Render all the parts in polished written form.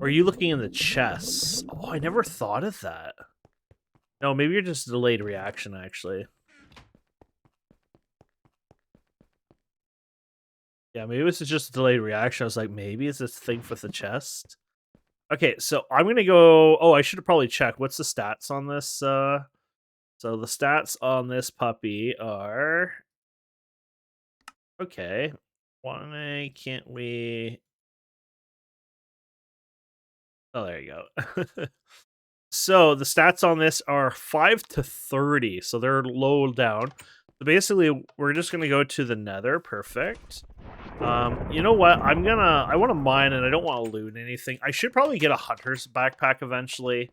Or are you looking in the chests? Oh, I never thought of that. No, maybe you're just a delayed reaction, actually. Yeah, maybe this is just a delayed reaction. I was like, maybe it's this thing with the chest. Okay, so I'm gonna go. Oh, I should have probably checked. What's the stats on this? So the stats on this puppy are okay. Why can't we? Oh, there you go. So the stats on this are 5 to 30, so they're low down. So basically, we're just gonna go to the Nether. Perfect. You know what? I want to mine, and I don't want to loot anything. I should probably get a hunter's backpack eventually.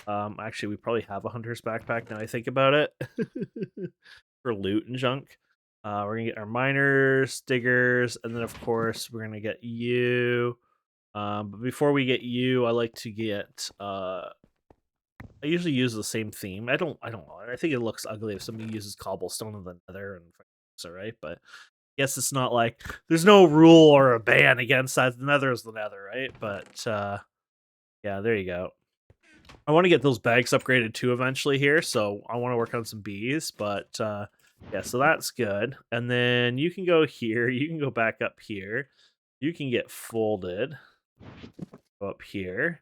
Actually, we probably have a hunter's backpack now I think about it. For loot and junk. We're gonna get our miners, diggers, and then of course we're gonna get you. But before we get you, I like to get I usually use the same theme. I don't know. I think it looks ugly if somebody uses cobblestone in the Nether, and it's alright, but guess it's not like there's no rule or a ban against that. The Nether is the Nether, right? But yeah, there you go. I want to get those bags upgraded too eventually here, so I want to work on some bees. But yeah, so that's good. And then you can go here. You can go back up here. You can get folded. Go up here.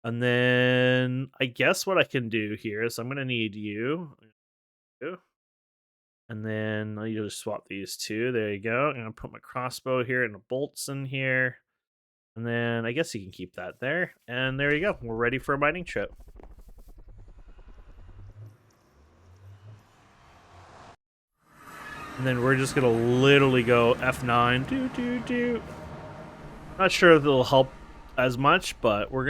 And then I guess what I can do here is I'm gonna need you. And then I'll just swap these two. There you go. I'm gonna put my crossbow here and the bolts in here. And then I guess you can keep that there. And there you go. We're ready for a mining trip. And then we're just gonna literally go F9. Do do do. Not sure if it'll help as much, but we're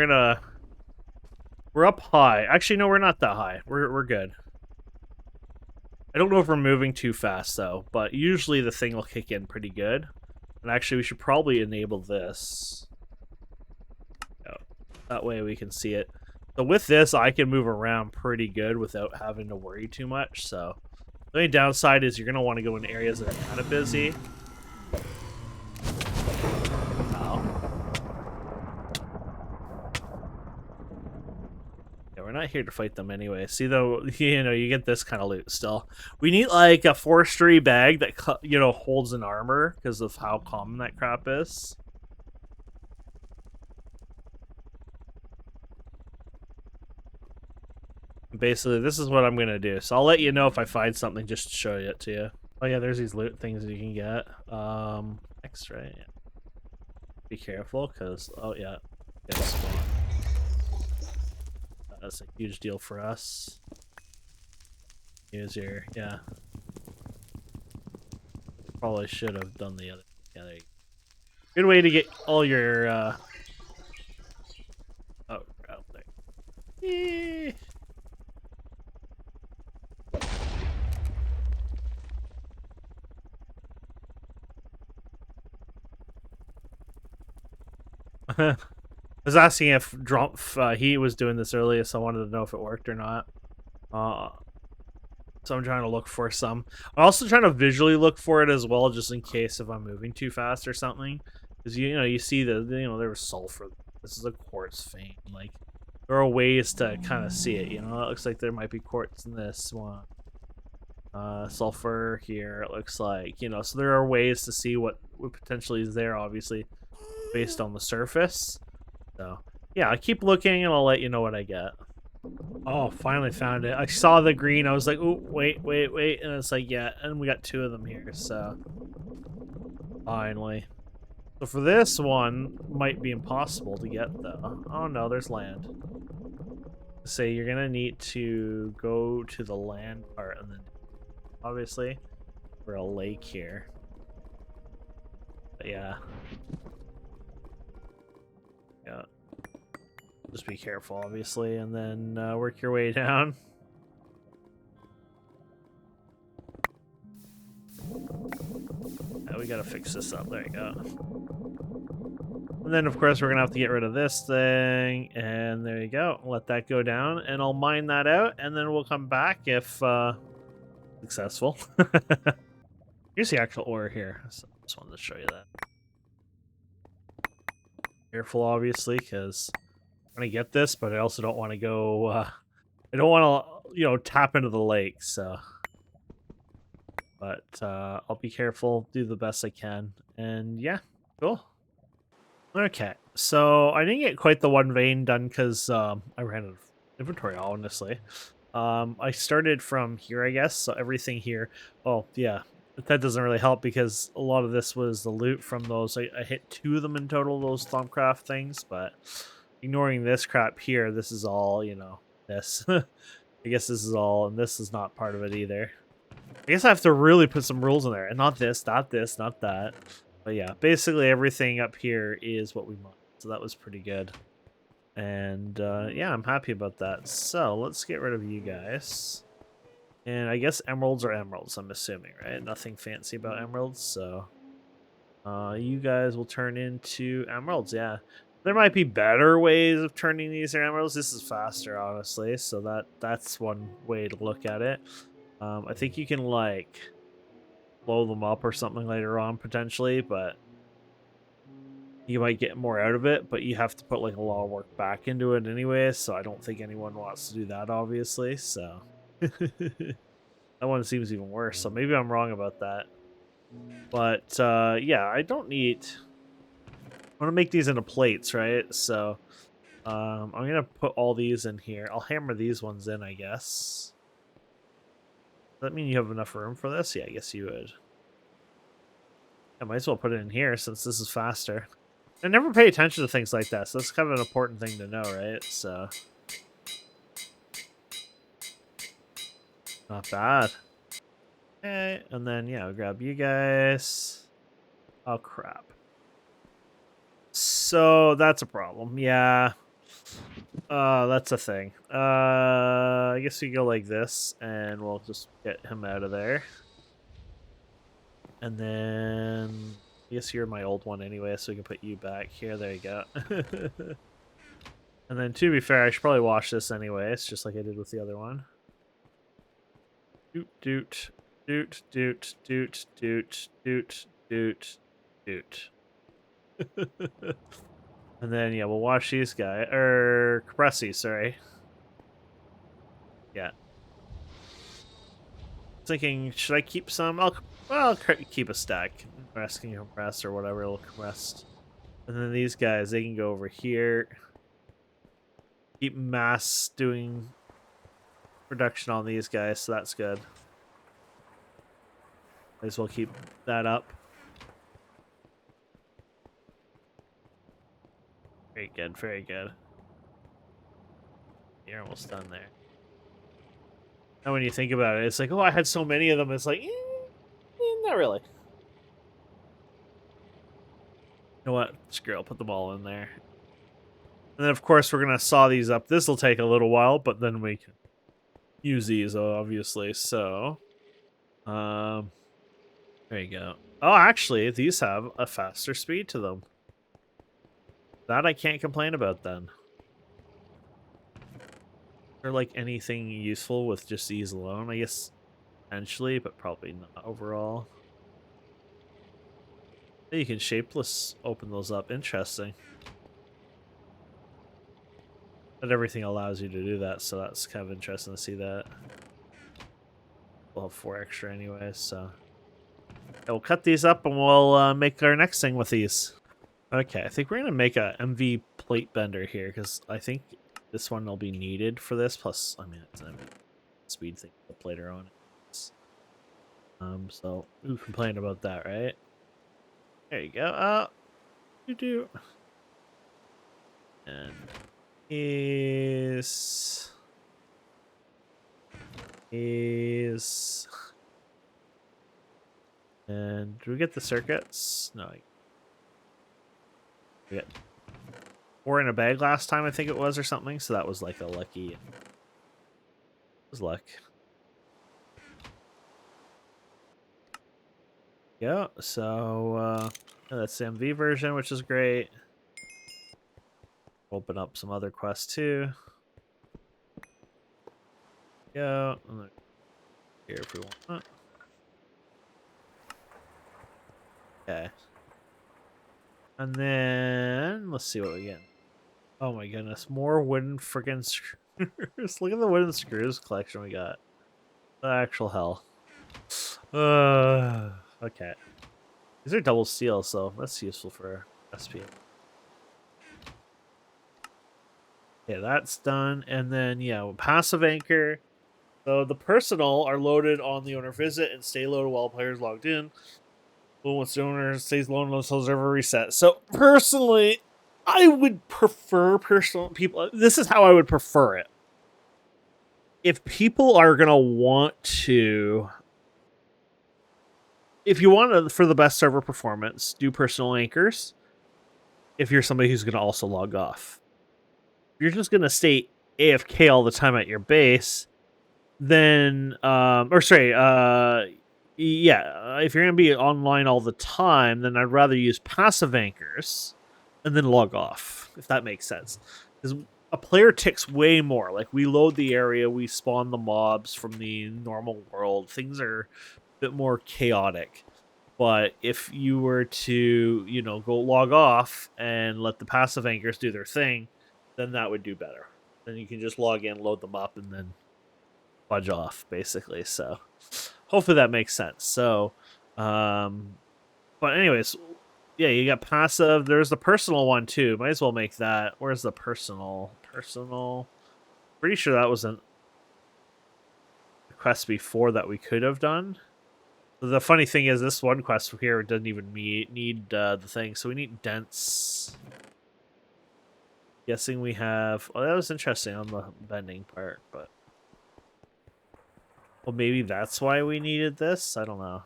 up high. Actually, no, we're not that high. We're good. I don't know if we're moving too fast though, but usually the thing will kick in pretty good. And actually, we should probably enable this. Oh, that way we can see it. So with this, I can move around pretty good without having to worry too much. So the only downside is you're going to want to go in areas that are kind of busy. We're not here to fight them anyway. See, though, you know, you get this kind of loot still. We need, like, a forestry bag that, you know, holds an armor because of how common that crap is. Basically, this is what I'm going to do. So I'll let you know if I find something just to show it to you. Oh, yeah, there's these loot things that you can get. X, right? Yeah. Be careful, because, oh, yeah. That's a huge deal for us. Use your, yeah. Probably should have done the other. Yeah, there you go. Good way to get all your, oh, crap, there. I was asking if he was doing this earlier, so I wanted to know if it worked or not. So I'm trying to look for some. I'm also trying to visually look for it as well, just in case if I'm moving too fast or something. Because you know, you see there was sulfur. This is a quartz vein. Like there are ways to kind of see it. You know, it looks like there might be quartz in this one. Sulfur here. It looks like, you know, so there are ways to see what potentially is there. Obviously, based on the surface. So yeah, I keep looking and I'll let you know what I get. Oh, finally found it. I saw the green. I was like, oh, wait. And it's like, yeah. And we got two of them here, so. Finally. So for this one, might be impossible to get, though. Oh, no, there's land. Say you're going to need to go to the land part, and then, obviously, we're a lake here. But yeah. Yeah. Just be careful, obviously, and then work your way down. We gotta fix this up. There you go. And then, of course, we're gonna have to get rid of this thing, and there you go. Let that go down, and I'll mine that out, and then we'll come back if successful. Here's the actual ore here. So I just wanted to show you that. Careful, obviously, because I'm gonna get this, but I also don't want to go. I don't want to, tap into the lake. So, but I'll be careful, do the best I can, and yeah, cool. Okay, so I didn't get quite the one vein done because I ran out of inventory, honestly. I started from here, I guess, so everything here. Oh, yeah, but that doesn't really help because a lot of this was the loot from those. I hit 2 of them in total, those Thumbcraft things, but ignoring this crap here, this is all, this. I guess this is all, and this is not part of it either. I guess I have to really put some rules in there, and not this, not this, not that. But yeah, basically everything up here is what we want. So that was pretty good. And yeah, I'm happy about that. So let's get rid of you guys. And I guess emeralds are emeralds, I'm assuming, right? Nothing fancy about emeralds, so you guys will turn into emeralds, yeah. There might be better ways of turning these into emeralds. This is faster, honestly, so that's one way to look at it. I think you can like blow them up or something later on potentially, but you might get more out of it, but you have to put like a lot of work back into it anyway, so I don't think anyone wants to do that, obviously, so that one seems even worse, so maybe I'm wrong about that. But yeah, I don't need, I want to make these into plates, right? So I'm gonna put all these in here. I'll hammer these ones in, I guess. Does that mean you have enough room for this? Yeah, I guess you would. I might as well put it in here since this is faster. I never pay attention to things like that, so that's kind of an important thing to know, right? So, not bad. Okay, and then, yeah, I'll grab you guys. Oh, crap. So, that's a problem. Yeah. That's a thing. I guess we go like this, and we'll just get him out of there. And then, I guess you're my old one anyway, so we can put you back here. There you go. And then, to be fair, I should probably wash this anyway. It's just like I did with the other one. Doot, doot, doot, doot, doot, doot, doot, doot, doot. And then, yeah, we'll wash these guys. Compress these, sorry. Yeah. Thinking, should I keep some? I'll keep a stack. Resting compress or whatever it'll compress. And then these guys, they can go over here. Keep mass doing production on these guys, so that's good. Might as well keep that up. Very good, very good. You're almost done there. And when you think about it, it's like, oh, I had so many of them. It's like, not really. You know what? Screw it, I'll put them all in there. And then, of course, we're going to saw these up. This will take a little while, but then we can use these, obviously. So, there you go. Oh, actually, these have a faster speed to them. That I can't complain about, then. Or, like, anything useful with just these alone, I guess, potentially, but probably not overall. You can shapeless open those up. Interesting. But everything allows you to do that, so that's kind of interesting to see that. We'll have 4 extra anyway, so... Yeah, we'll cut these up and we'll make our next thing with these. Okay, I think we're going to make a MV plate bender here, because I think this one will be needed for this, plus, I mean, it's a speed thing with the plater on it. So, who complained about that, right? There you go. Do. And is and do we get the circuits? No. We got 4 in a bag last time, I think it was, or something. So that was like a lucky. It was luck. Yeah. So that's the MV version, which is great. Open up some other quests too. Yeah. Here if we want. Okay. And then let's see what we get. Oh my goodness, more wooden freaking screws. Look at the wooden screws collection we got. The actual hell. Okay. These are double steel, so that's useful for SP. Okay, that's done. And then, yeah, passive anchor. So the personal are loaded on the owner visit and stay loaded while players logged in. But once the owner stays loaded until server reset. So personally, I would prefer personal people. This is how I would prefer it. If people are gonna want to, if you want to, for the best server performance, do personal anchors. If you're somebody who's gonna also log off, if you're just gonna stay AFK all the time at your base, then yeah, if you're gonna be online all the time, then I'd rather use passive anchors and then log off, if that makes sense. Because a player ticks way more. Like, we load the area, we spawn the mobs from the normal world. Things are a bit more chaotic. But if you were to, go log off and let the passive anchors do their thing, then that would do better. Then you can just log in, load them up, and then fudge off, basically. So hopefully that makes sense. So, but anyways, yeah, you got passive. There's the personal one too. Might as well make that. Where's the personal? Pretty sure that was a quest before that we could have done. The funny thing is, this one quest here doesn't even need the thing. So we need dense. Guessing we have. Oh, that was interesting on the bending part, but. Well, maybe that's why we needed this? I don't know.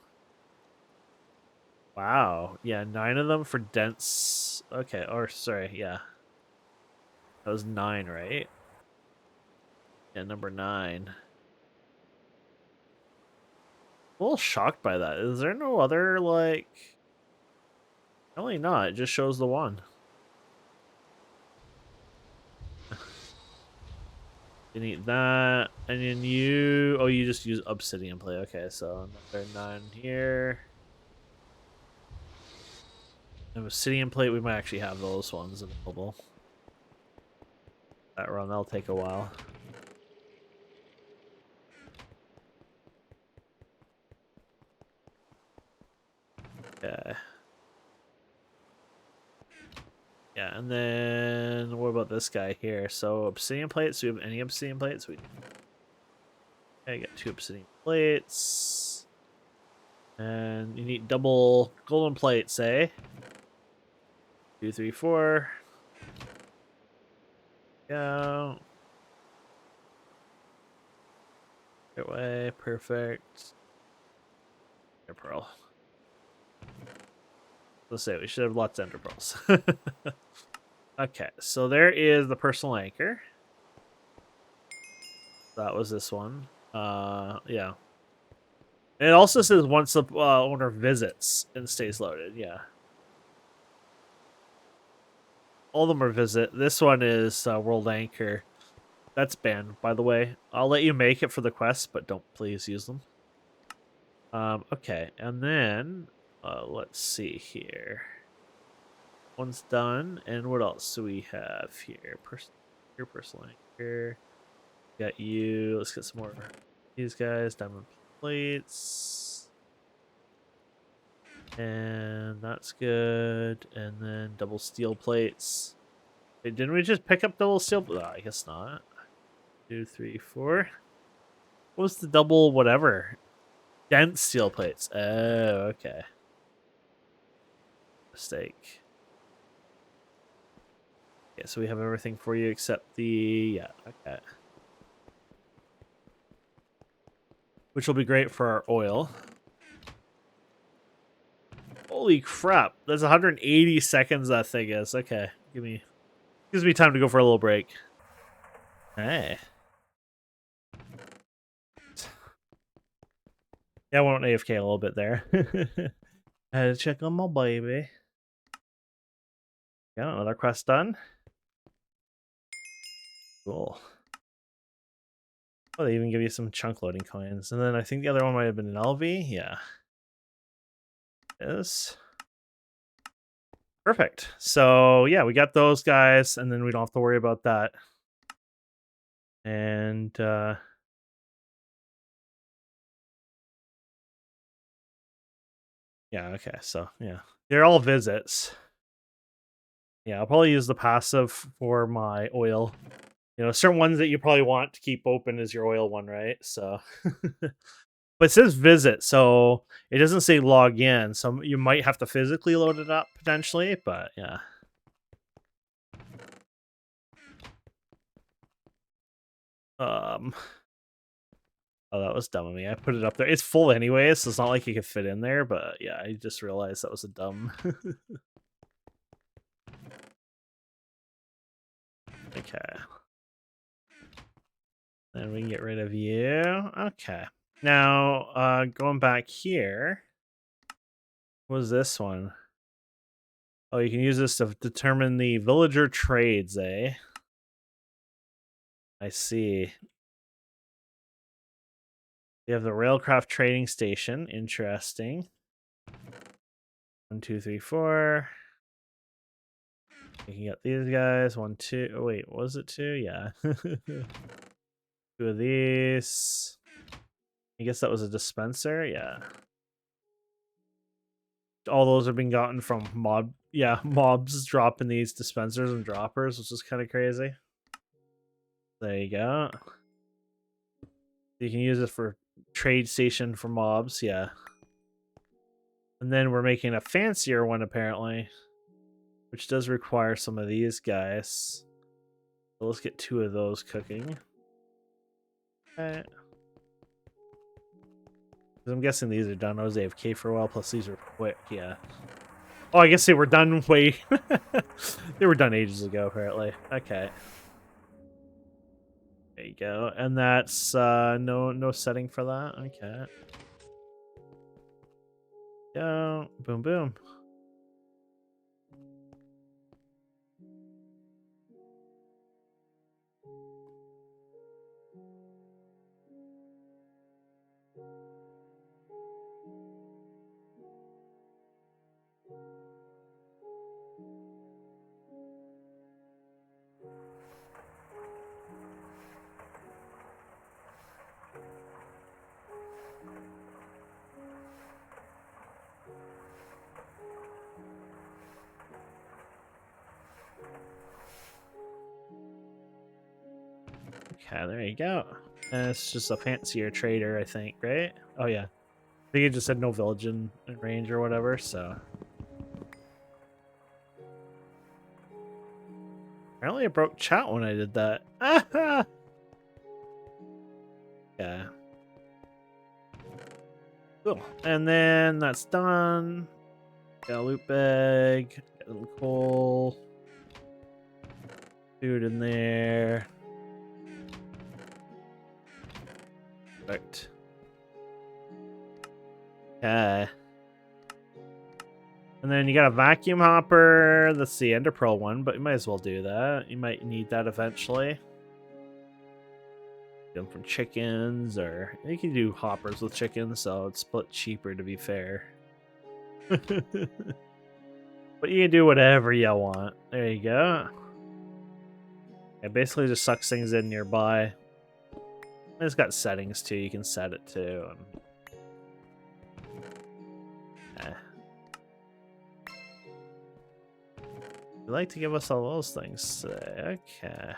Wow. Yeah, 9 of them for dense. Okay, or sorry, yeah. That was 9, right? Yeah, number 9. A little shocked by that. Is there no other, like... Probably not. It just shows the one. You need that. And then you... Oh, you just use obsidian plate. Okay, so another 9 here. And obsidian plate, we might actually have those ones available. That run, that'll take a while. Okay. Yeah, and then what about this guy here? So obsidian plates. Do we have any obsidian plates? We okay, got 2 obsidian plates. And you need double golden plates, eh? 2, 3, 4. Go. Right way, perfect. Ender pearl. Let's say we should have lots of ender pearls. Okay, so there is the personal anchor. That was this one. Yeah. And it also says once the owner visits and stays loaded. Yeah. All of them are visit. This one is World Anchor. That's banned, by the way. I'll let you make it for the quest, but don't please use them. Okay, and then let's see here. One's done, and what else do we have here? Your personal anchor. Got you. Let's get some more. These guys, diamond plates. And that's good. And then double steel plates. Wait, didn't we just pick up double steel? Oh, I guess not. 2, 3, 4. What was the double whatever? Dense steel plates. Oh, okay. Mistake. Okay, so we have everything for you except the... Yeah, okay. Which will be great for our oil. Holy crap. That's 180 seconds that thing is. Okay. Gives me time to go for a little break. Hey. Yeah, I went AFK a little bit there. I had to check on my baby. Yeah, another quest done. Cool. Oh, they even give you some chunk loading coins. And then I think the other one might have been an LV. Yeah. Yes. Perfect. So yeah, we got those guys, and then we don't have to worry about that. And yeah, okay. So yeah, they're all visits. Yeah, I'll probably use the passive for my oil. You know, certain ones that you probably want to keep open is your oil one, right? So, but it says visit, so it doesn't say log in. So you might have to physically load it up potentially, but yeah. Um, oh, that was dumb of me. I put it up there. It's full anyway, so it's not like it could fit in there. But yeah, I just realized that was a dumb. Okay. Then we can get rid of you. Okay. Now, going back here, what was this one? Oh, you can use this to determine the villager trades, eh? I see. You have the railcraft trading station. Interesting. 1, 2, 3, 4. You can get these guys. 1, 2. Oh, wait, was it 2? Yeah. 2 of these. I guess that was a dispenser. Yeah. All those have been gotten from mobs dropping these dispensers and droppers, which is kind of crazy. There you go. You can use it for trade station for mobs, yeah. And then we're making a fancier one apparently, which does require some of these guys. So let's get 2 of those cooking. Okay. I'm guessing these are done. I was AFK for a while, plus these are quick, yeah. Oh, I guess they were done way... they were done ages ago, apparently. Okay. There you go. And that's no setting for that. Okay. Go. Boom, boom. Okay, there you go. And it's just a fancier trader, I think, right? Oh, yeah. I think it just said no village in range or whatever, so... Apparently I broke chat when I did that. Yeah. Cool. And then that's done. Got a loot bag. Got a little coal. Food in there. Perfect. Okay. And then you got a vacuum hopper. That's the Ender Pearl one, but you might as well do that. You might need that eventually. Them from chickens, or you can do hoppers with chickens, so it's split cheaper to be fair. But you can do whatever you want. There you go. It basically just sucks things in nearby. It's got settings too. You can set it too. And... You'd like to give us all those things today. Okay.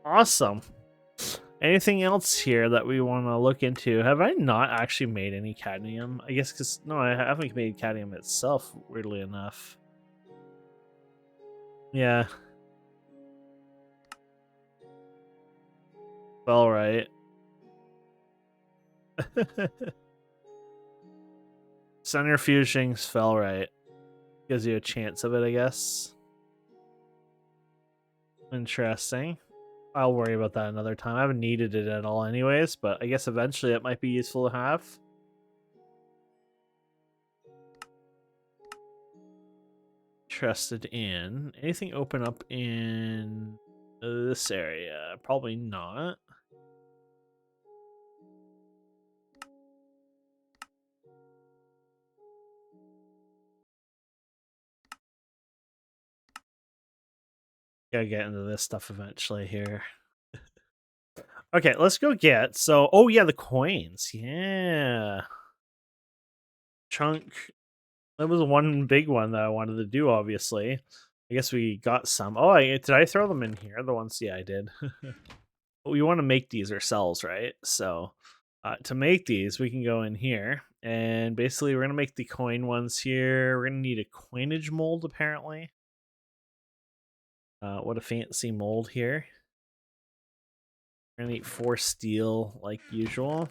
Awesome. Anything else here that we want to look into? Have I not actually made any cadmium? I guess because, no, I haven't made cadmium itself, weirdly enough. Yeah. Well, right. Centrifugings fell right. Gives you a chance of it, I guess. Interesting. I'll worry about that another time. I haven't needed it at all anyways, but I guess eventually it might be useful to have. Interested in anything open up in this area? Probably not. Gotta get into this stuff eventually here. Okay, let's go get. So, oh yeah, the coins. Yeah, chunk. That was one big one that I wanted to do. Obviously, I guess we got some. Oh, did I throw them in here? The ones, yeah, I did. But we want to make these ourselves, right? So, to make these, we can go in here and basically we're gonna make the coin ones here. We're gonna need a coinage mold apparently. What a fancy mold here. We're gonna need 4 steel like usual.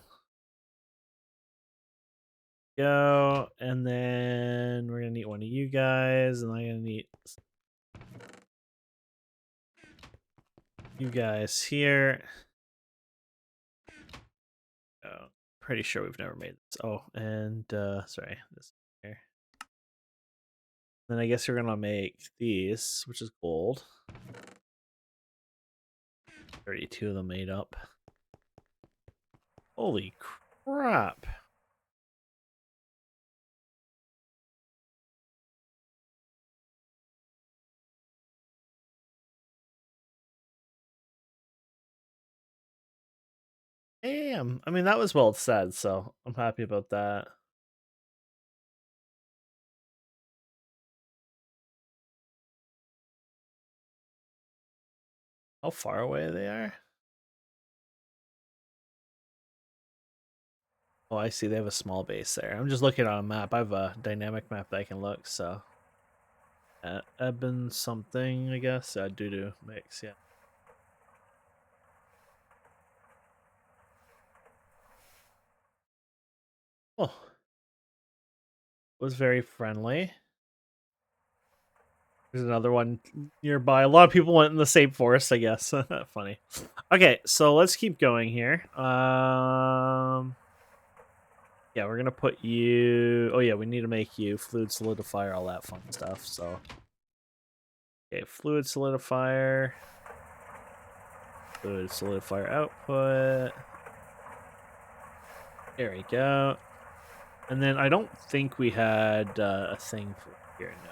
Go, and then we're gonna need one of you guys, and I'm gonna need you guys here. Oh, pretty sure we've never made this. Oh, and sorry, this here. Then I guess we're gonna make these, which is gold. 32 of them made up. Holy crap. Damn. I mean, that was well said, so I'm happy about that. How far away they are? Oh, I see. They have a small base there. I'm just looking on a map. I have a dynamic map that I can look, so. Eben something, I guess. Doo-doo mix, yeah. Oh. Was very friendly. There's another one nearby. A lot of people went in the same forest, I guess. Funny. Okay, so let's keep going here. Yeah, we're gonna put you. Oh yeah, we need to make you fluid solidifier, all that fun stuff. So, okay, fluid solidifier output. There we go. And then I don't think we had a thing for here now.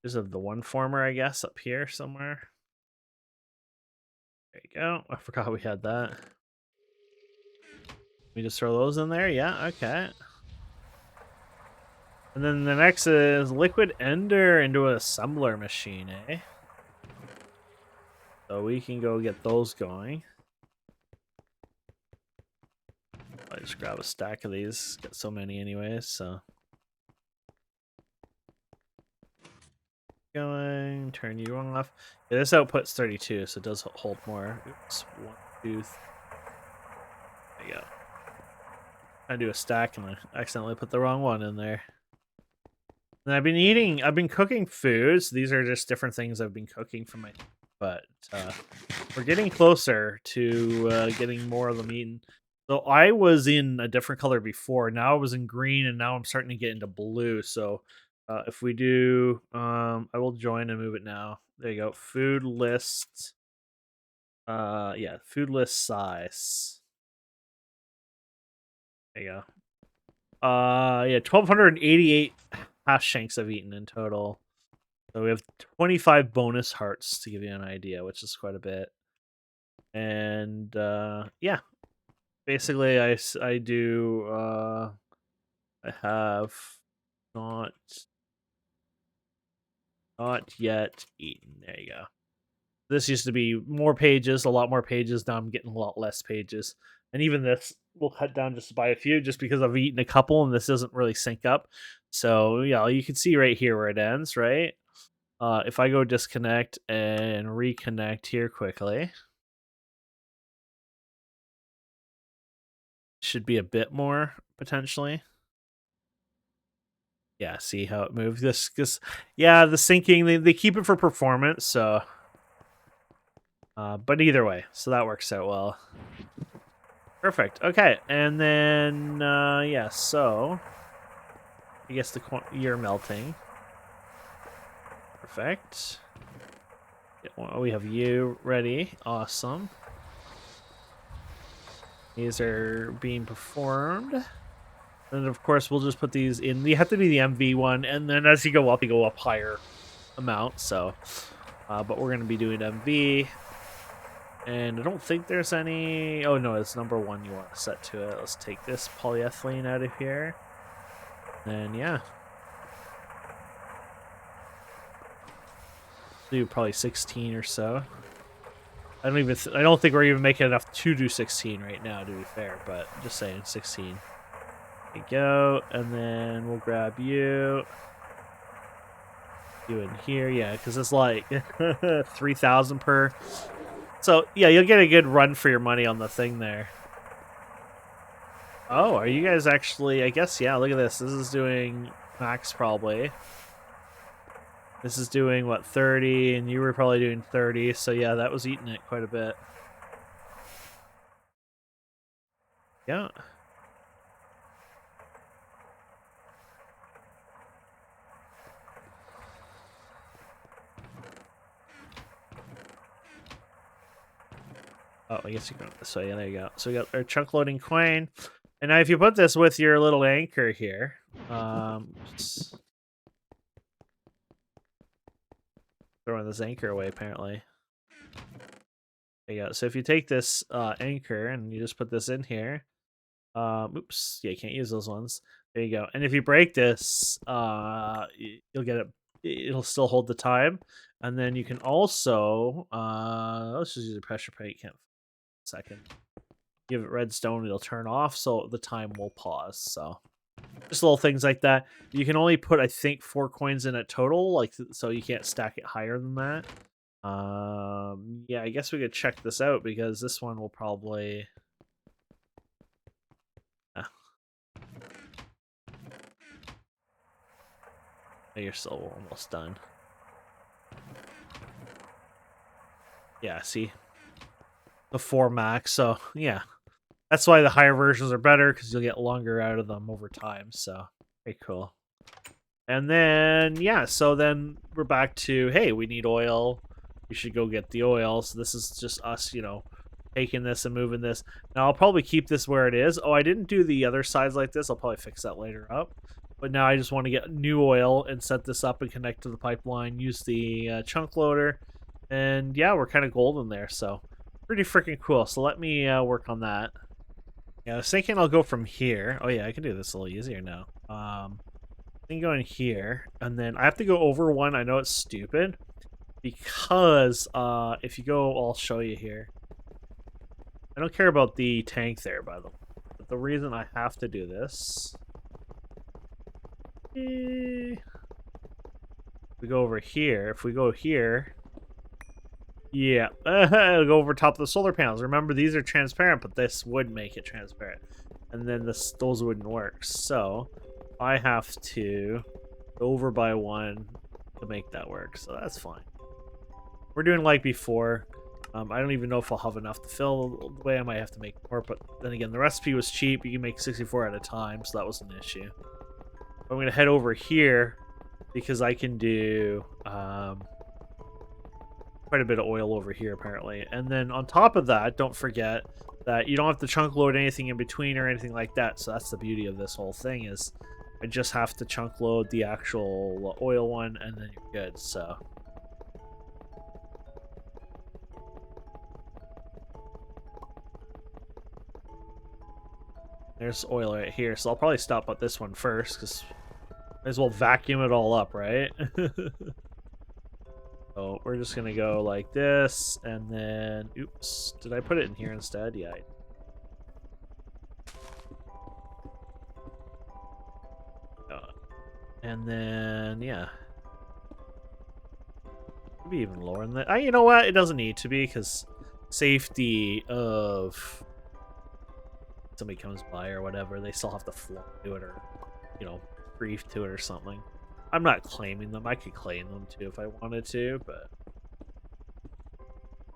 There's the one former, I guess, up here somewhere. There you go. I forgot we had that. We just throw those in there? Yeah, okay. And then the next is liquid ender into an assembler machine, eh? So we can go get those going. I just grab a stack of these. Got so many anyways, so. Going, turn you off. Yeah, this output's 32, so it does hold more. Oops, 1, 2, 3. There you go. I do a stack and I accidentally put the wrong one in there. And I've been cooking foods. These are just different things I've been cooking for my, but we're getting closer to getting more of them eaten. So I was in a different color before. Now I was in green, and now I'm starting to get into blue. So if we do, I will join and move it now. There you go. Food list. Yeah, food list size. There you go. Yeah, 1,288 half shanks I've eaten in total. So we have 25 bonus hearts to give you an idea, which is quite a bit. And yeah, basically I do I have not yet eaten. There you go. This used to be more pages, a lot more pages. Now I'm getting a lot less pages. And even this will cut down just by a few just because I've eaten a couple and this doesn't really sync up. So yeah, you can see right here where it ends, right? If I go disconnect and reconnect here quickly, should be a bit more potentially. Yeah, see how it moves. This, yeah, the syncing, they keep it for performance, so. But either way, so that works out well. Perfect. Okay, and then yeah, so I guess you're melting. Perfect. Yeah, well, we have you ready. Awesome. These are being performed. And of course, we'll just put these in. You have to be the MV one, and then as you go up higher. amount. So, but we're gonna be doing MV, and I don't think there's any. Oh no, it's number 1 you want to set to it. Let's take this polyethylene out of here. And yeah, do probably 16 or so. I don't think we're even making enough to do 16 right now, to be fair, but just saying 16. There you go, and then we'll grab you. You in here, yeah, because it's like 3,000 per. So yeah, you'll get a good run for your money on the thing there. Oh, are you guys actually? I guess yeah. Look at this. This is doing max probably. This is doing, what, 30, and you were probably doing 30, so yeah, that was eating it quite a bit. Yeah. Oh, I guess you can go this way. Yeah, there you go. So we got our chunk loading coin. And now if you put this with your little anchor here, throwing this anchor away, apparently. There you go. So if you take this anchor and you just put this in here, oops, yeah, you can't use those ones. There you go. And if you break this, you'll get it. It'll still hold the time, and then you can also let's just use a pressure plate. Can't second. Give it redstone, it'll turn off, so the time will pause. So just little things like that. You can only put, I think, 4 coins in it total, like, so you can't stack it higher than that. Yeah, I guess we could check this out because this one will probably. You're still almost done. Yeah, see? The 4 max, so yeah. That's why the higher versions are better, because you'll get longer out of them over time, so very cool. And then, yeah, so then we're back to, hey, we need oil. We should go get the oil. So this is just us, you know, taking this and moving this. Now, I'll probably keep this where it is. Oh, I didn't do the other sides like this. I'll probably fix that later up. But now I just want to get new oil and set this up and connect to the pipeline, use the chunk loader. And yeah, we're kind of golden there, so pretty freaking cool. So let me work on that. Yeah, I was thinking I'll go from here. Oh yeah, I can do this a little easier now. I can go in here, and then I have to go over one. I know it's stupid, because if you go, I'll show you here. I don't care about the tank there, by the way. But the reason I have to do this... we go over here. If we go here... Yeah, it'll go over top of the solar panels. Remember, these are transparent, but this would make it transparent. And then those wouldn't work. So, I have to go over by 1 to make that work. So that's fine. We're doing like before. I don't even know if I'll have enough to fill the way. I might have to make more, but then again, the recipe was cheap. You can make 64 at a time, so that wasn't an issue. I'm going to head over here because I can do quite a bit of oil over here, apparently. And then on top of that, don't forget that you don't have to chunk load anything in between or anything like that. So that's the beauty of this whole thing, is I just have to chunk load the actual oil one, and then you're good. So... there's oil right here, so I'll probably stop at this one first, because might as well vacuum it all up, right? So we're just gonna go like this, and then... oops, did I put it in here instead? Yeah. And then, yeah. Maybe even lower than that. You know what? It doesn't need to be, because safety of... somebody comes by or whatever, they still have to fly to it, or, you know, brief to it or something. I'm not claiming them. I could claim them too if I wanted to, but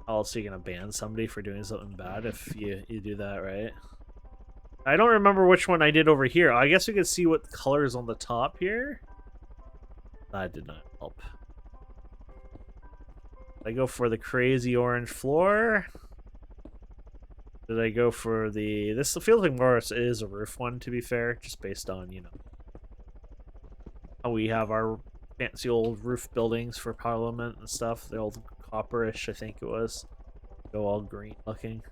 how else are you gonna ban somebody for doing something bad if you do that, right? I don't remember which one I did over here. I guess we could see what color is on the top here. That did not help. Did I go for the crazy orange floor? Did I go for the... this feels like more is a roof one, to be fair, just based on, you know, how we have our fancy old roof buildings for Parliament and stuff. The old copperish, I think it was. Go all green looking.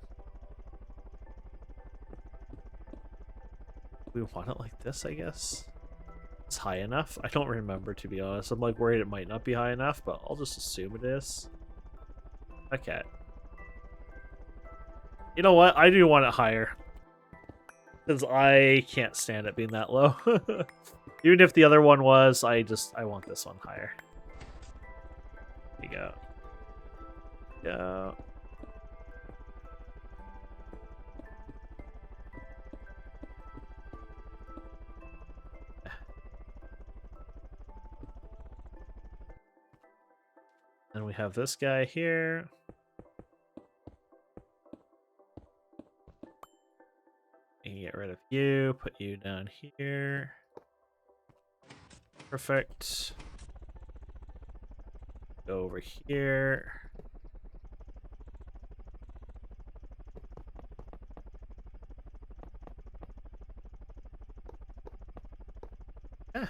We want it like this, I guess. It's high enough. I don't remember, to be honest. I'm like worried it might not be high enough, but I'll just assume it is. Okay. You know what? I do want it higher. Because I can't stand it being that low. Even if the other one was, I want this one higher. There you go. Go. Then we have this guy here. And get rid of you, put you down here. Perfect. Go over here. Yeah.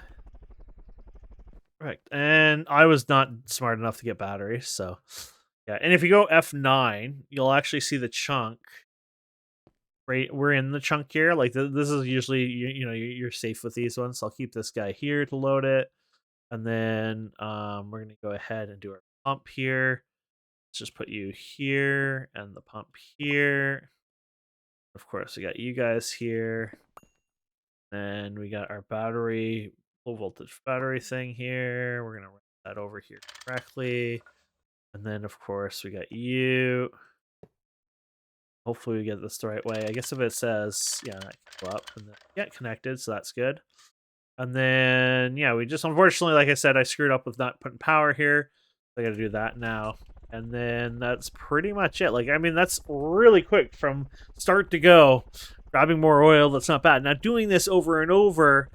Perfect. And I was not smart enough to get batteries, so yeah. And if you go F9, you'll actually see the chunk. Right, we're in the chunk here. Like this is usually you're safe with these ones. So I'll keep this guy here to load it, and then we're gonna go ahead and do our pump here. Let's just put you here and the pump here. Of course, we got you guys here. Then we got our battery, low voltage battery thing here. We're gonna run that over here correctly. And then of course we got you. Hopefully we get this the right way. I guess if it says, yeah, that can go up and then get connected, so that's good. And then, yeah, we just, unfortunately, like I said, I screwed up with not putting power here. So I gotta do that now. And then that's pretty much it. Like, I mean, that's really quick from start to go. Grabbing more oil, that's not bad. Now, doing this over and over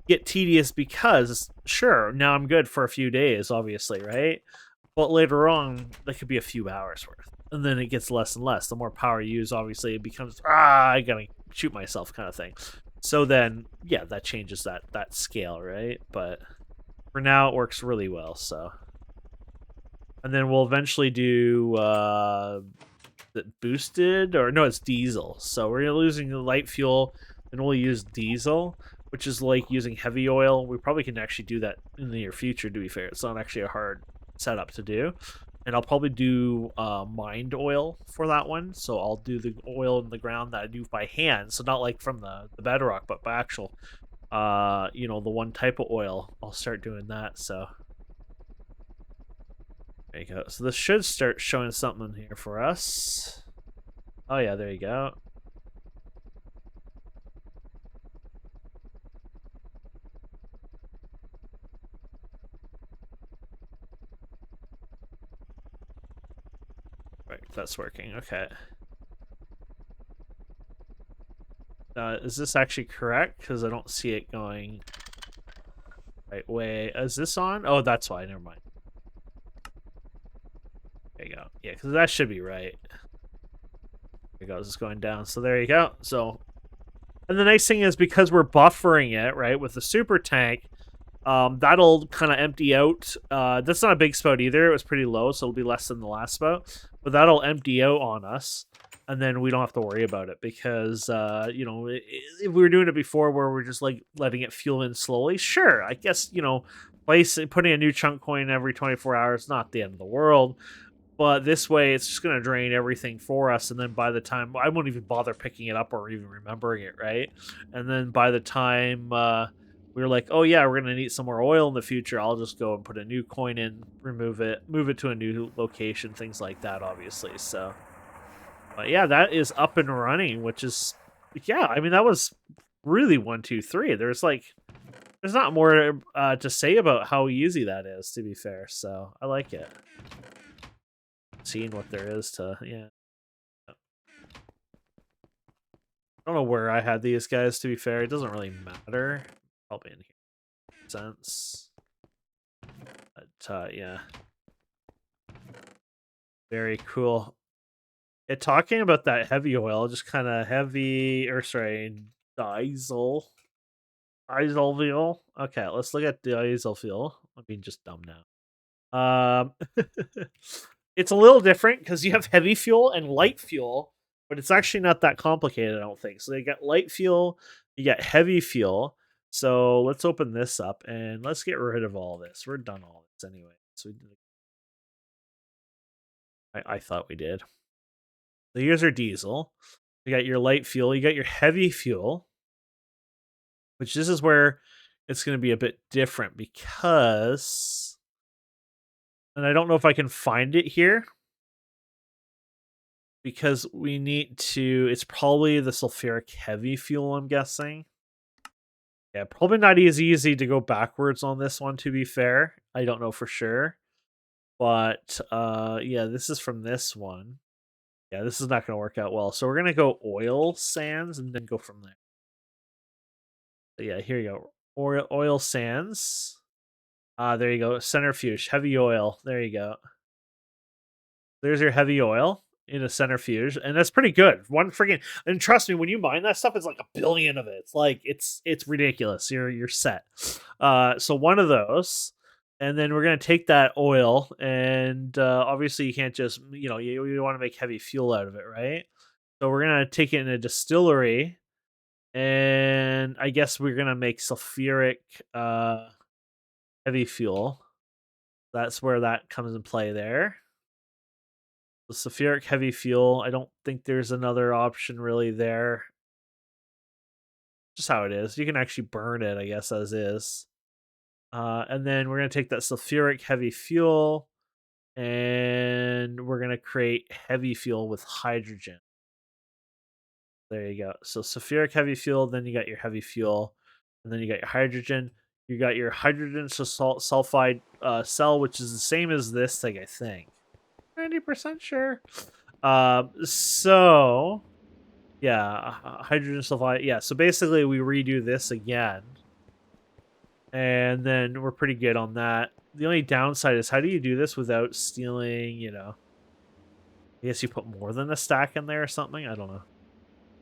get tedious because, sure, now I'm good for a few days, obviously, right? But later on, that could be a few hours worth. And then it gets less and less. The more power you use, obviously, it becomes, I gotta shoot myself kind of thing. So then, yeah, that changes that scale, right? But for now, it works really well, so. And then we'll eventually do boosted, or no, it's diesel. So we're losing the light fuel, and we'll use diesel, which is like using heavy oil. We probably can actually do that in the near future, to be fair. It's not actually a hard setup to do. And I'll probably do mined oil for that one. So I'll do the oil in the ground that I do by hand. So not like from the bedrock, but by actual, the one type of oil. I'll start doing that. So there you go. So this should start showing something here for us. Oh yeah, there you go. Right, that's working. Okay. Is this actually correct? Because I don't see it going right way. Is this on? Oh, that's why. Never mind. There you go. Yeah, because that should be right. There it goes. It's going down. So there you go. So, and the nice thing is because we're buffering it, right, with the super tank, that'll kind of empty out. That's not a big spout either. It was pretty low, so it'll be less than the last spout. But that'll empty out on us. And then we don't have to worry about it because, if we were doing it before where we're just like letting it fuel in slowly, sure, I guess, putting a new chunk coin every 24 hours, not the end of the world. But this way, it's just going to drain everything for us. And then by the time, I won't even bother picking it up or even remembering it, right? And then by the time we were like, oh yeah, we're going to need some more oil in the future, I'll just go and put a new coin in, remove it, move it to a new location, things like that, obviously. So, but yeah, that is up and running, which is, yeah, I mean, that was really 1, 2, 3. There's not more to say about how easy that is, to be fair. So I like it. Seeing what there is to, yeah. I don't know where I had these guys, to be fair. It doesn't really matter. Probably in here. Sense. But, yeah. Very cool. Talking about that heavy oil, just kind of heavy, or sorry, diesel. Isolville. Okay, let's look at the isolville. I'm being just dumb now. It's a little different because you have heavy fuel and light fuel, but it's actually not that complicated, I don't think. So you got light fuel, you got heavy fuel. So let's open this up and let's get rid of all this. We're done all this anyway. So I thought we did. So here's our diesel. You got your light fuel, you got your heavy fuel, which this is where it's going to be a bit different because, and I don't know if I can find it here because we need to, it's probably the sulfuric heavy fuel, I'm guessing. Yeah, probably not as easy to go backwards on this one, to be fair. I don't know for sure. But yeah, this is from this one. Yeah, this is not going to work out well. So we're going to go oil sands and then go from there. So yeah, here you go. Oil sands. There you go. Centrifuge, heavy oil. There you go. There's your heavy oil in a centrifuge, and that's pretty good. One freaking, and trust me, when you mine that stuff, it's like a billion of it. It's like it's ridiculous. You're set. So one of those, and then we're gonna take that oil, and obviously you can't just you want to make heavy fuel out of it, right? So we're gonna take it in a distillery, and I guess we're gonna make sulfuric heavy fuel. That's where that comes in play there. The sulfuric heavy fuel, I don't think there's another option really there. Just how it is. You can actually burn it, I guess, as is. And then we're going to take that sulfuric heavy fuel and we're going to create heavy fuel with hydrogen. There you go. So sulfuric heavy fuel, then you got your heavy fuel, and then you got your hydrogen. You got your hydrogen sulfide cell, which is the same as this thing, I think. 90% sure. So yeah, hydrogen sulfide. Yeah, so basically we redo this again, and then we're pretty good on that. The only downside is how do you do this without stealing? I guess you put more than a stack in there or something. I don't know.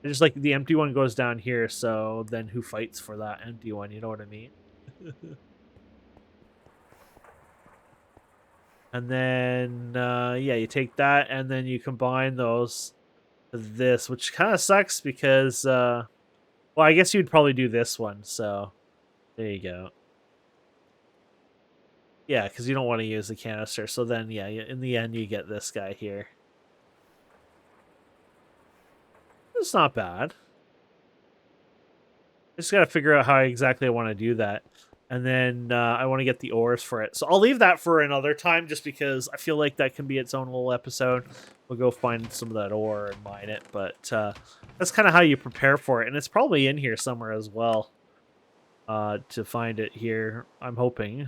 It's just like the empty one goes down here, so then who fights for that empty one? You know what I mean? And then yeah, you take that and then you combine those with this, which kind of sucks because well, I guess you'd probably do this one, so there you go. Yeah, because you don't want to use the canister, so then yeah, in the end you get this guy here. It's not bad. I just gotta figure out how exactly I want to do that. And then I want to get the ores for it. So I'll leave that for another time just because I feel like that can be its own little episode. We'll go find some of that ore and mine it. But that's kind of how you prepare for it. And it's probably in here somewhere as well to find it here. I'm hoping.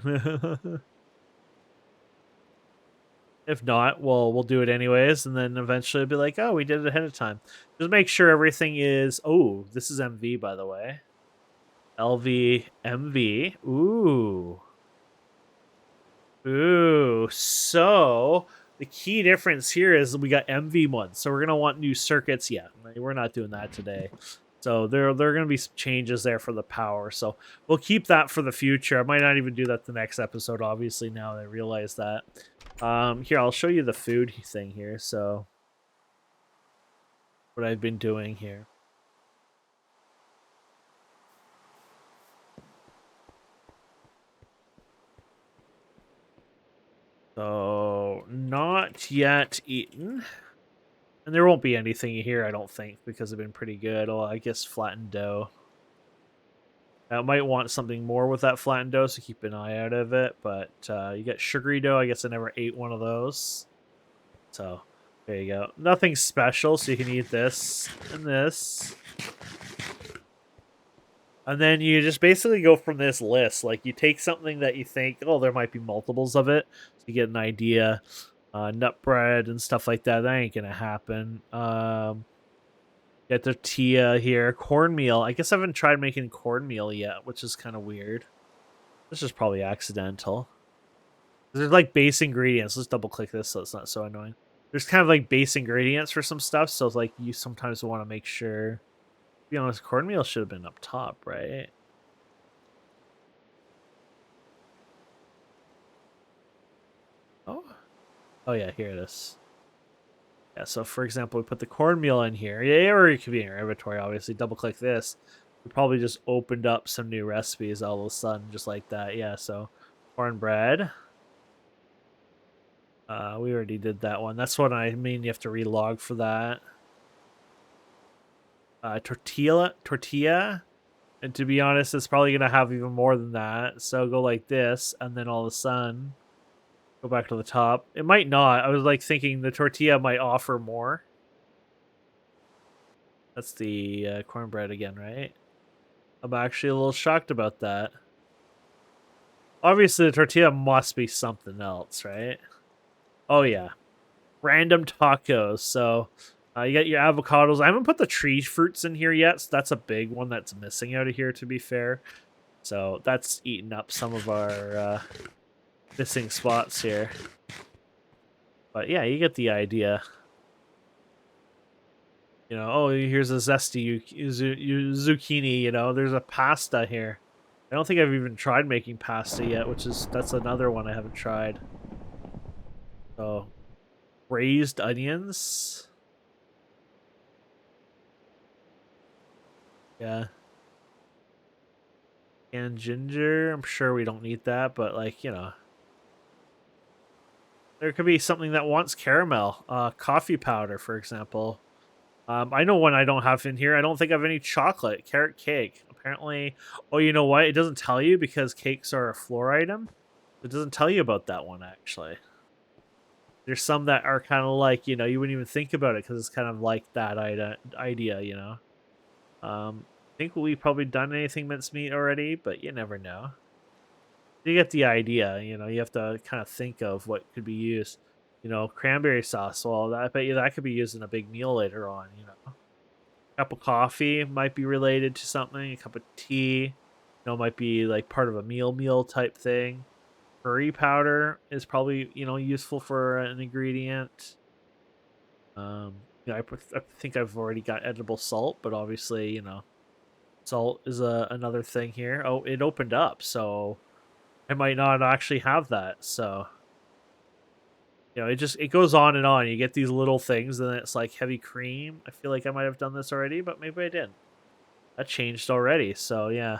If not, well, we'll do it anyways. And then eventually it'll be like, oh, we did it ahead of time. Just make sure everything is... Oh, this is MV, by the way. LV, MV. Ooh. Ooh. So the key difference here is we got MV1. So we're going to want new circuits. Yeah, we're not doing that today. So there are going to be some changes there for the power. So we'll keep that for the future. I might not even do that the next episode, obviously, now that I realize that. Here, I'll show you the food thing here. So what I've been doing here. So, not yet eaten. And there won't be anything here, I don't think, because they've been pretty good. Well, I guess flattened dough. I might want something more with that flattened dough, so keep an eye out of it. But you get sugary dough. I guess I never ate one of those. So, there you go. Nothing special, so you can eat this and this. And then you just basically go from this list. Like, you take something that you think, oh, there might be multiples of it. So you get an idea. Nut bread and stuff like that. That ain't going to happen. Get tortilla here. Cornmeal. I guess I haven't tried making cornmeal yet, which is kind of weird. This is probably accidental. There's like base ingredients. Let's double click this so it's not so annoying. There's kind of like base ingredients for some stuff. So it's like you sometimes want to make sure... To be honest, cornmeal should have been up top, right? Oh yeah, here it is. Yeah, so for example, we put the cornmeal in here. Yeah, or it could be in your inventory, obviously. Double click this. We probably just opened up some new recipes all of a sudden, just like that. Yeah, so cornbread. We already did that one. That's what I mean. You have to relog for that. Tortilla. And to be honest, it's probably going to have even more than that. So go like this, and then all of a sudden, go back to the top. It might not. I was like thinking the tortilla might offer more. That's the cornbread again, right? I'm actually a little shocked about that. Obviously, the tortilla must be something else, right? Oh, yeah. Random tacos. So you got your avocados. I haven't put the tree fruits in here yet, so that's a big one that's missing out of here, to be fair. So that's eating up some of our missing spots here. But yeah, you get the idea. You know, oh, here's a zesty zucchini, you know, there's a pasta here. I don't think I've even tried making pasta yet, that's another one I haven't tried. So, braised onions. Yeah. And ginger. I'm sure we don't need that, but like, you know. There could be something that wants caramel. Coffee powder, for example. I know one I don't have in here. I don't think I have any chocolate. Carrot cake. Apparently, oh, you know what? It doesn't tell you because cakes are a floor item. It doesn't tell you about that one, actually. There's some that are kind of like, you know, you wouldn't even think about it because it's kind of like that idea, you know. I think we've probably done anything mincemeat already, but you never know. You get the idea, you know, you have to kind of think of what could be used. You know, cranberry sauce, well, I bet you that could be used in a big meal later on, you know. A cup of coffee might be related to something, a cup of tea, you know, might be like part of a meal type thing. Curry powder is probably, you know, useful for an ingredient. Yeah, I think I've already got edible salt, but obviously, you know, salt is another thing here. Oh, it opened up, so I might not actually have that. So, you know, it goes on and on. You get these little things, and then it's like heavy cream. I feel like I might have done this already, but maybe I didn't. That changed already, so yeah.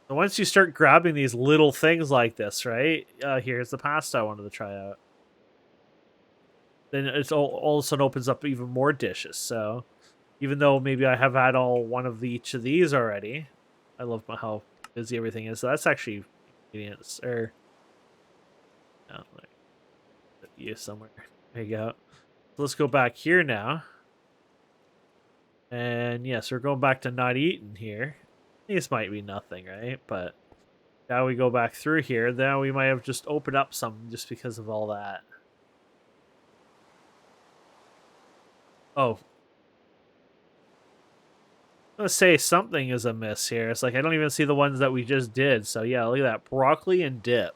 So once you start grabbing these little things like this, right? Here's the pasta I wanted to try out. Then it's all of a sudden opens up even more dishes. So even though maybe I have had all one of each of these already, I love how busy everything is. So that's actually ingredients. Or no, you somewhere. There you go. So let's go back here now. And yes, we're going back to not eating here. This might be nothing, right? But now we go back through here. Now we might have just opened up some just because of all that. Oh. I'm gonna say something is amiss here. It's like I don't even see the ones that we just did. So yeah, look at that. Broccoli and dip.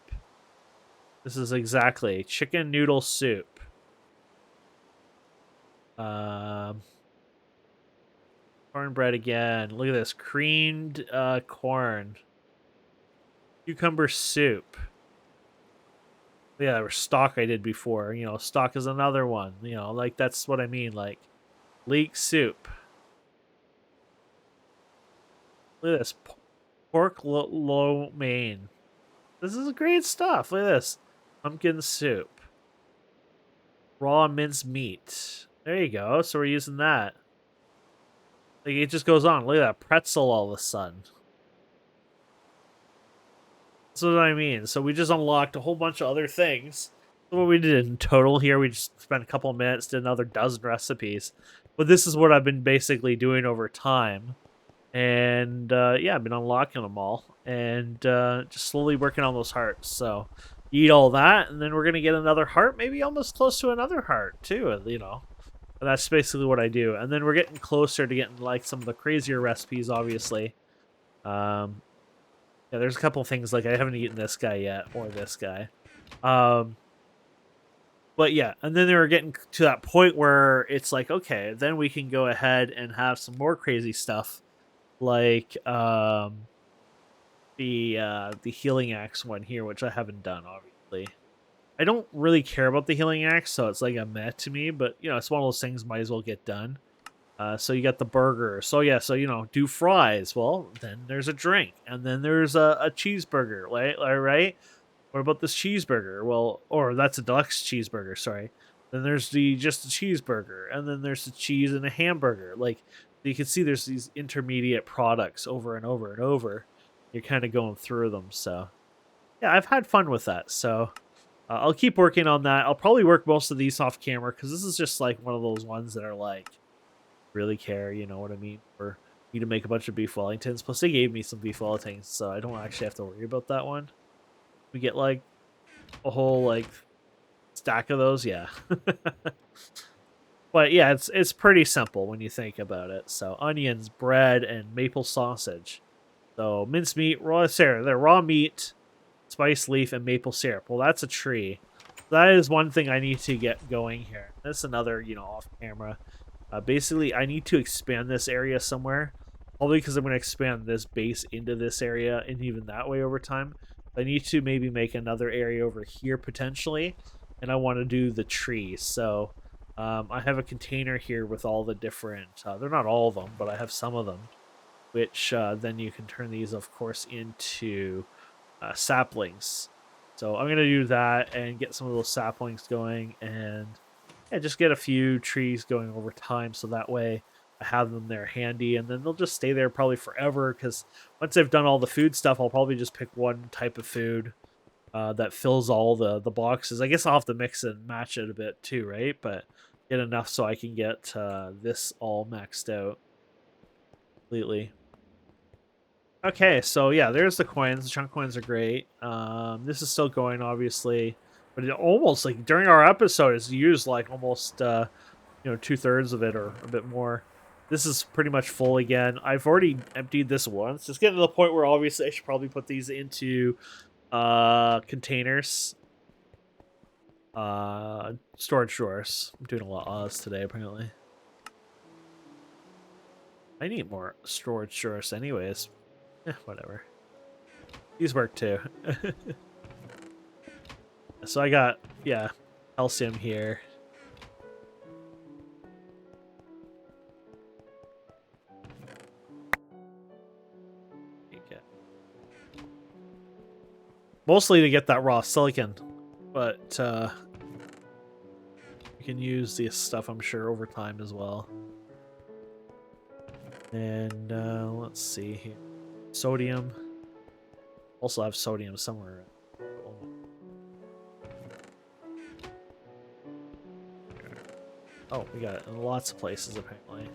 This is exactly chicken noodle soup. Cornbread again. Look at this. Creamed corn. Cucumber soup. Yeah, or stock I did before. You know, stock is another one. You know, like that's what I mean. Like leek soup. Look at this. Pork lo mein. This is great stuff. Look at this. Pumpkin soup. Raw minced meat. There you go. So we're using that. Like it just goes on. Look at that pretzel all of a sudden. That's what I mean. So we just unlocked a whole bunch of other things. So what we did in total here, we just spent a couple of minutes, did another dozen recipes. But this is what I've been basically doing over time. And yeah, I've been unlocking them all. And just slowly working on those hearts. So eat all that, and then we're going to get another heart, maybe almost close to another heart, too, you know. And that's basically what I do. And then we're getting closer to getting, like, some of the crazier recipes, obviously. Yeah, there's a couple things, like, I haven't eaten this guy yet, or this guy. But yeah, and then they were getting to that point where it's like, okay, then we can go ahead and have some more crazy stuff, like the healing axe one here, which I haven't done, obviously. I don't really care about the healing axe, so it's like a meh to me. But you know, it's one of those things might as well get done. So you got the burger. So yeah, so you know, do fries. Well, then there's a drink, and then there's a cheeseburger, right? Right? What about this cheeseburger? Well, or that's a deluxe cheeseburger. Sorry. Then there's the just a cheeseburger, and then there's the cheese and a hamburger. Like you can see, there's these intermediate products over and over and over. You're kind of going through them. So yeah, I've had fun with that. So I'll keep working on that. I'll probably work most of these off camera because this is just like one of those ones that are like really care, you know what I mean? For me to make a bunch of beef Wellingtons. Plus, they gave me some beef Wellingtons, so I don't actually have to worry about that one. We get like a whole like stack of those, yeah. But yeah, it's pretty simple when you think about it. So onions, bread, and maple sausage. So mincemeat, raw meat, spice leaf, and maple syrup. Well, that's a tree. That is one thing I need to get going here. That's another, you know, off camera. Basically, I need to expand this area somewhere. Probably because I'm going to expand this base into this area and even that way over time. I need to maybe make another area over here potentially. And I want to do the trees. So I have a container here with all the different, they're not all of them, but I have some of them. Which then you can turn these, of course, into saplings. So I'm going to do that and get some of those saplings going and yeah, just get a few trees going over time so that way I have them there handy and then they'll just stay there probably forever because once I've done all the food stuff, I'll probably just pick one type of food that fills all the boxes. I guess I'll have to mix and match it a bit too, right? But get enough so I can get this all maxed out completely. Okay, so yeah, there's the coins. The chunk coins are great. This is still going, obviously, but it almost like during our episode, it's used like almost you know 2/3 of it or a bit more. This is pretty much full again. I've already emptied this once. Just getting to the point where obviously I should probably put these into containers, storage drawers. I'm doing a lot of Oz today apparently. I need more storage drawers anyways. Whatever. These work too. So I got, yeah, calcium here. Mostly to get that raw silicon, but you can use this stuff, I'm sure, over time as well. And let's see here. Sodium. Also have sodium somewhere. Oh, we got it in lots of places apparently.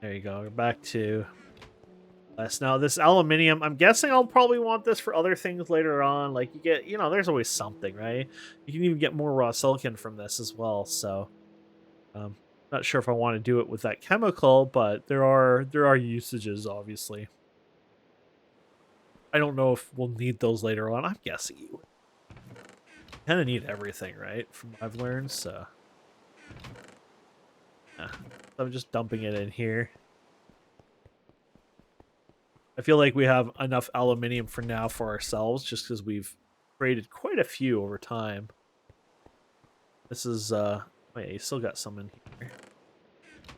There you go. We're back to less. Now this aluminium, I'm guessing I'll probably want this for other things later on. Like you get, you know, there's always something, right? You can even get more raw silicon from this as well. So, not sure if I want to do it with that chemical, but there are usages obviously. I don't know if we'll need those later on. I'm guessing you kind of need everything, right? From what I've learned, so yeah. I'm just dumping it in here. I feel like we have enough aluminium for now for ourselves, just because we've created quite a few over time. This is wait, you still got some in here.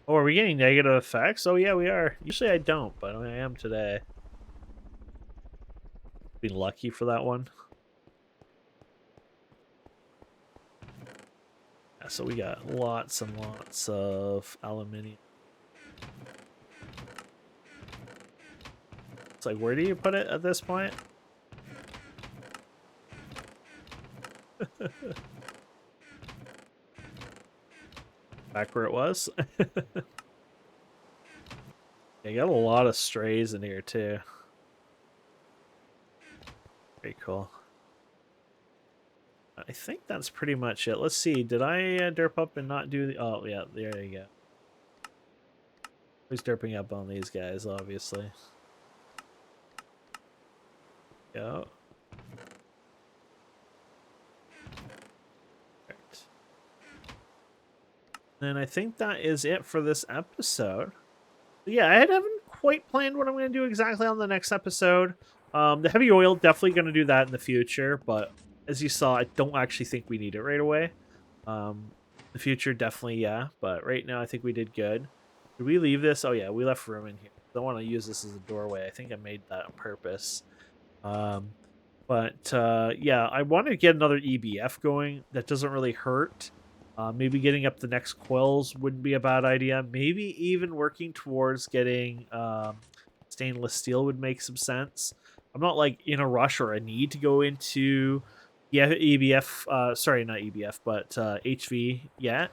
Oh, are we getting negative effects? Oh yeah, we are. Usually I don't, but I am today. Been lucky for that one. Yeah, so we got lots and lots of aluminium. It's like, where do you put it at this point? Back where it was. Yeah, you got a lot of strays in here too. Very cool. I think that's pretty much it. Let's see. Did I derp up and not do the... Oh, yeah. There you go. Who's derping up on these guys, obviously. Go. Right. And I think that is it for this episode. Yeah, haven't quite planned what I'm going to do exactly on the next episode. The heavy oil, definitely going to do that in the future, but as you saw, I don't actually think we need it right away. The future, definitely, yeah, but right now I think we did good. Did we leave this? Oh yeah, we left room in here. I don't want to use this as a doorway. I think I made that on purpose. Um, but yeah, I want to get another EBF going. That doesn't really hurt. Maybe getting up the next coils wouldn't be a bad idea. Maybe even working towards getting stainless steel would make some sense. I'm not like in a rush or a need to go into EBF. Sorry, not EBF, but HV yet.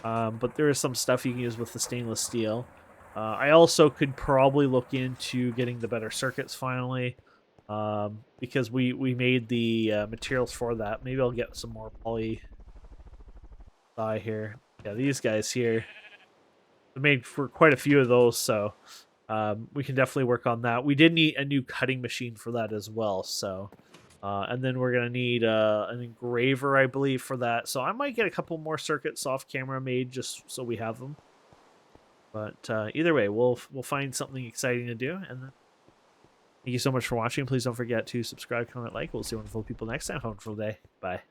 But there is some stuff you can use with the stainless steel. I also could probably look into getting the better circuits finally, because we made the materials for that. Maybe I'll get some more poly dye here. Yeah, these guys here. I made for quite a few of those, so we can definitely work on that. We did need a new cutting machine for that as well, so and then we're gonna need an engraver, I believe, for that. So I might get a couple more circuits off camera made just so we have them. But either way, we'll find something exciting to do. And then thank you so much for watching. Please don't forget to subscribe, comment, like. We'll see wonderful people next time. Have a wonderful day. Bye.